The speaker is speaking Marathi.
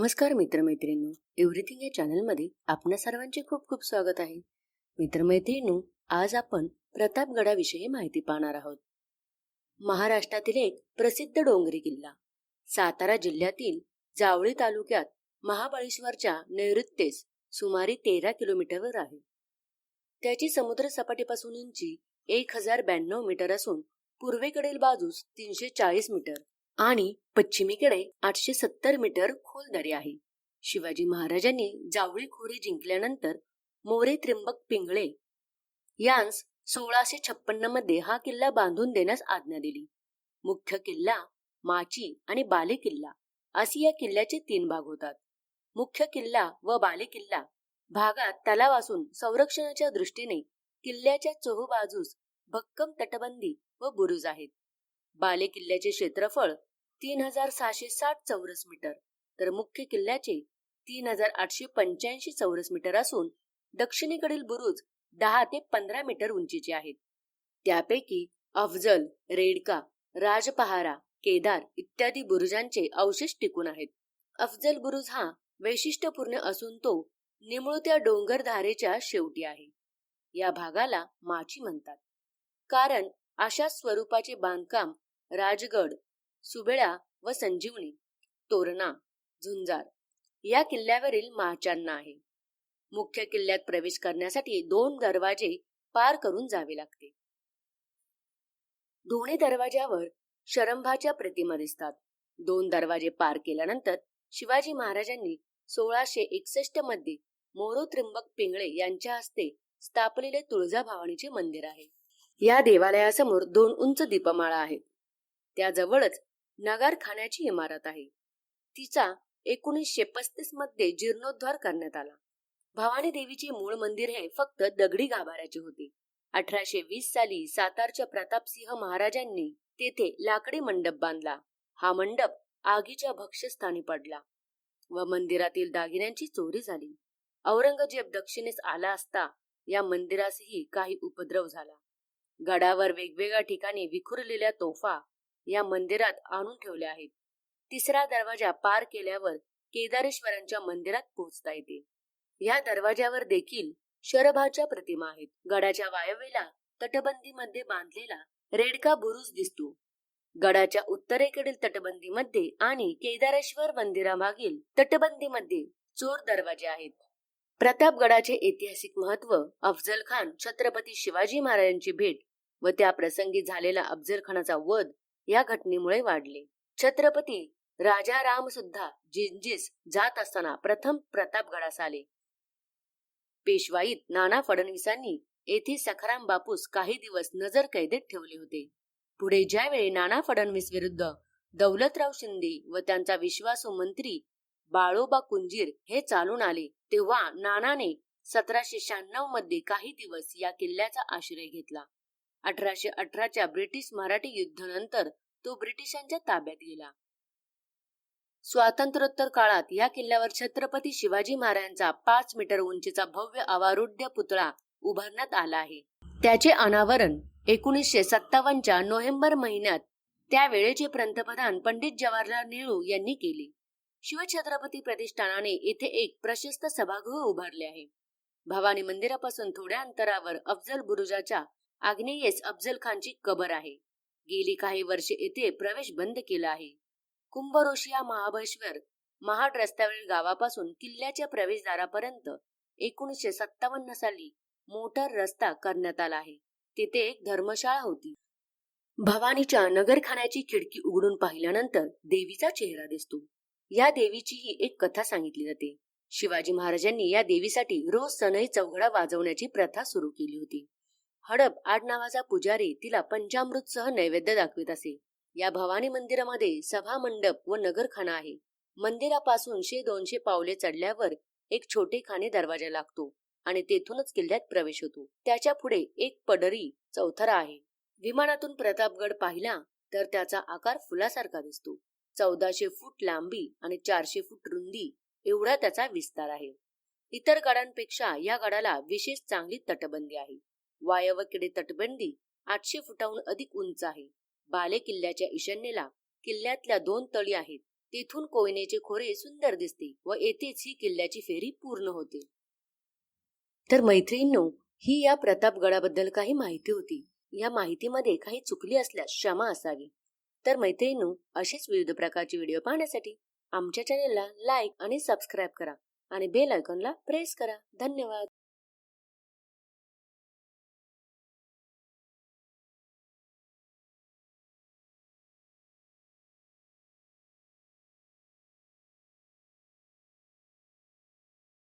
नमस्कार मित्रमैत्रिणींनो, एव्हरीथिंग या चॅनलमध्ये आपणा सर्वांचे खूप खूप स्वागत आहे. मित्रमैत्रिणींनो, आज आपण प्रतापगडाविषयी माहिती पाहणार आहोत. महाराष्ट्रातील एक प्रसिद्ध डोंगरी किल्ला, सातारा जिल्ह्यातील जावळी तालुक्यात महाबळेश्वरच्या नैऋत्येस सुमारे 13 किलोमीटरवर आहे. त्याची समुद्र सपाटीपासून उंची 1092 मीटर असून पूर्वेकडील बाजूस 340 मीटर आणि पश्चिमेकडे 870 मीटर खोल दरी आहे. शिवाजी महाराजांनी जावळी खोरे जिंकल्यानंतर मोरे त्र्यंबक पिंगळे यांस 1656 मध्ये हा किल्ला बांधून देण्यास आज्ञा दिली. मुख्य किल्ला, माची आणि बाले किल्ला असे या किल्ल्याचे 3 भाग होतात. मुख्य किल्ला व बाले किल्ला भागात तलाव असून संरक्षणाच्या दृष्टीने किल्ल्याच्या चोहोबाजूस भक्कम तटबंदी व बुरुज आहेत. बाले किल्ल्याचे क्षेत्रफळ 3660 चौरस मीटर तर मुख्य किल्ल्याचे 3885 चौरस मीटर असून दक्षिणेकडील बुरुज 10 ते 15 मीटर उंचीचे आहेत. त्यापैकी अफजल, रेडका, राजपहारा, केदार इत्यादी बुरुजांचे अवशेष टिकून आहेत. अफजल बुरुज हा वैशिष्ट्यपूर्ण असून तो निमुळत्या डोंगर धारेच्या शेवटी आहे. या भागाला माची म्हणतात, कारण अशा स्वरूपाचे बांधकाम राजगड, सुबेळा व संजीवनी, तोरणा, झुंजार या किल्ल्यावरील माचांना आहे. मुख्य किल्ल्यात प्रवेश करण्यासाठी 2 दरवाजे पार करून जावे लागते. दोन्ही दरवाज्यावर शरंभाच्या प्रतिमा दिसतात. 2 दरवाजे पार केल्यानंतर शिवाजी महाराजांनी 1661 मध्ये मोरो त्र्यंबक पिंगळे यांच्या हस्ते स्थापलेले तुळजाभवानीचे मंदिर आहे. या देवालयासमोर 2 उंच दीपमाळा आहेत. त्याजवळच नगारखान्याची इमारत आहे. तिचा 1935 मध्ये जीर्णोद्धार करण्यात आला. भवानी देवीचे मूळ मंदिर हे फक्त दगडी गाभाऱ्याचे होते. 1820 साली सातारच्या प्रतापसिंह महाराजांनी तेथे लाकडी मंडप बांधला. हा मंडप आगीच्या भक्ष्यस्थानी पडला व मंदिरातील दागिन्यांची चोरी झाली. औरंगजेब दक्षिणेस आला असता या मंदिरासही काही उपद्रव झाला. गडावर वेगवेगळ्या ठिकाणी विखुरलेल्या तोफा या मंदिरात आणून ठेवल्या आहेत. 3रा दरवाजा पार केल्यावर केदारेश्वरांच्या मंदिरात पोहोचता येते. या दरवाज्यावर देखील शरभाच्या प्रतिमा आहेत. गडाच्या वायव्येला तटबंदीमध्ये बांधलेला रेडका बुरुज दिसतो. गडाच्या उत्तरेकडील तटबंदीमध्ये आणि केदारेश्वर मंदिरामागील तटबंदीमध्ये चोर दरवाजे आहेत. प्रतापगडाचे ऐतिहासिक महत्व अफजल खान छत्रपती शिवाजी महाराजांची भेट व त्या प्रसंगी झालेला अफजल खानाचा वध या घटनेमुळे वाढले. छत्रपती राजा राम सुद्धा जिंजीस जात असताना प्रथम प्रतापगडास आले. पेशवाईत नाना फडणवीसांनी येथे सखाराम बापूस काही दिवस नजर कैदेत ठेवले होते. पुढे ज्यावेळी नाना फडणवीस विरुद्ध दौलतराव शिंदे व त्यांचा विश्वासू मंत्री बाळोबा कुंजीर हे चालून आले, तेव्हा नानाने 1796 मध्ये काही दिवस या किल्ल्याचा आश्रय घेतला. 1818च्या ब्रिटिश मराठी युद्धानंतर तो ब्रिटिशांच्या ताब्यात गेला. स्वातंत्र्योत्तर काळात या किल्ल्यावर छत्रपती शिवाजी महाराजांचा 5 मीटर उंचीचा भव्य अवारूढ पुतळा उभारण्यात आला आहे. त्याचे अनावरण 1957च्या नोव्हेंबर महिन्यात त्यावेळेचे पंतप्रधान पंडित जवाहरलाल नेहरू यांनी केले. शिवछत्रपती प्रतिष्ठानाने येथे एक प्रशस्त सभागृह उभारले आहे. भवानी मंदिरापासून थोड्या अंतरावर अफजल बुरुजाच्या आग्नेयेस अफजल खानची कबर आहे. गेली काही वर्षे येथे प्रवेश बंद केला आहे. कुंभरोशिया महाबळेश्वर महाड रस्त्यावरील गावापासून किल्ल्याच्या प्रवेशद्वारापर्यंत 1957 साली मोटार रस्ता करण्यात आला आहे. तिथे एक धर्मशाळा होती. भवानीच्या नगरखान्याची खिडकी उघडून पाहिल्यानंतर देवीचा चेहरा दिसतो. या देवीचीही एक कथा सांगितली जाते. शिवाजी महाराजांनी या देवीसाठी रोज सनई चौघडा वाजवण्याची प्रथा सुरू केली होती. हडप आडनावाचा पुजारी तिला पंचामृतसह नैवेद्य दाखवित असे. या भवानी मंदिरामध्ये सभा मंडप व नगरखाना आहे. मंदिरापासून 100-200 पावले चढल्यावर एक छोटे खाने दरवाजा लागतो आणि तेथूनच किल्ल्यात प्रवेश होतो. त्याच्या पुढे एक पडरी चौथरा आहे. विमानातून प्रतापगड पाहिला तर त्याचा आकार फुलासारखा दिसतो. 1400 फूट लांबी आणि 400 फूट रुंदी एवढा त्याचा विस्तार आहे. इतर गडांपेक्षा या गडाला विशेष चांगली तटबंदी आहे. वायव्येकडे तटबंदी 800 फुटाहून अधिक उंच आहे. बाले किल्ल्याच्या ईशान्येला किल्ल्यातल्या 2 तळी आहेत. तेथून कोयनेचे खोरे सुंदर दिसते व येथेच ही किल्ल्याची फेरी पूर्ण होते. तर मैत्रिणींनो, ही या प्रतापगडाबद्दल काही माहिती होती. या माहितीमध्ये काही चुकली असल्यास क्षमा असावी. तर मैत्रिणींनो, असेच विविध प्रकारचे व्हिडिओ पाहण्यासाठी आमच्या चॅनेलला लाईक आणि सबस्क्राईब करा आणि बेल आयकॉनला प्रेस करा. धन्यवाद.